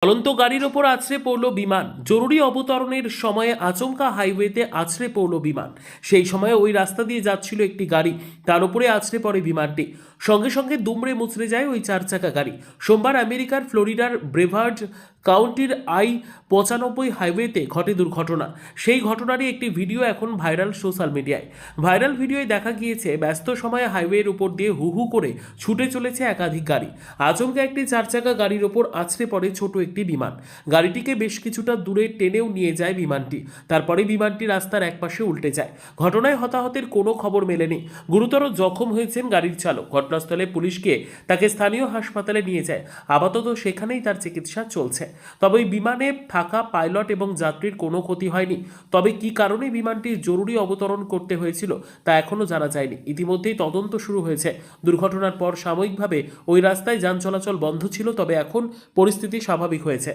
চলন্ত গাড়ির ওপর আছড়ে পড়ল বিমান। জরুরি অবতরণের সময়ে আচমকা হাইওয়েতে আছড়ে পড়ল বিমান। সেই সময়ে ওই রাস্তা দিয়ে যাচ্ছিল একটি গাড়ি, তার উপরে আছড়ে পড়ে বিমানটি। সঙ্গে সঙ্গে দুমড়ে মুচড়ে যায় ওই চার চাকা গাড়ি। সোমবার আমেরিকার ফ্লোরিডার ব্রেভার্ড কাউন্টির I-95 হাইওয়েতে ঘটে দুর্ঘটনা। সেই ঘটনারই একটি ভিডিও এখন ভাইরাল সোশ্যাল মিডিয়ায়। ভাইরাল ভিডিওয় দেখা গিয়েছে ব্যস্ত সময়ে হাইওয়ের উপর দিয়ে হু হু করে ছুটে চলেছে একাধিক গাড়ি। আচমকা একটি চার চাকা গাড়ির ওপর আছড়ে পড়ে ছোট একটি বিমান। গাড়িটিকে বেশ কিছুটা দূরে টেনেও নিয়ে যায় বিমানটি। তারপরে বিমানটি রাস্তার একপাশে উল্টে যায়। ঘটনায় হতাহতের কোনো খবর মেলেনি। গুরুতর জখম হয়েছেন গাড়ির চালক। ঘটনাস্থলে পুলিশ গিয়ে তাকে স্থানীয় হাসপাতালে নিয়ে যায়। আপাতত সেখানেই তার চিকিৎসা চলছে। তবে ওই বিমানে থাকা পাইলট এবং যাত্রীর কোনো ক্ষতি হয়নি। তবে কী কারণে বিমানটি জরুরি অবতরণ করতে হয়েছিল তা এখনও জানা যায়নি। ইতিমধ্যেই তদন্ত শুরু হয়েছে। দুর্ঘটনার পর সাময়িকভাবে ওই রাস্তায় যান চলাচল বন্ধ ছিল, তবে এখন পরিস্থিতি স্বাভাবিক হয়েছে।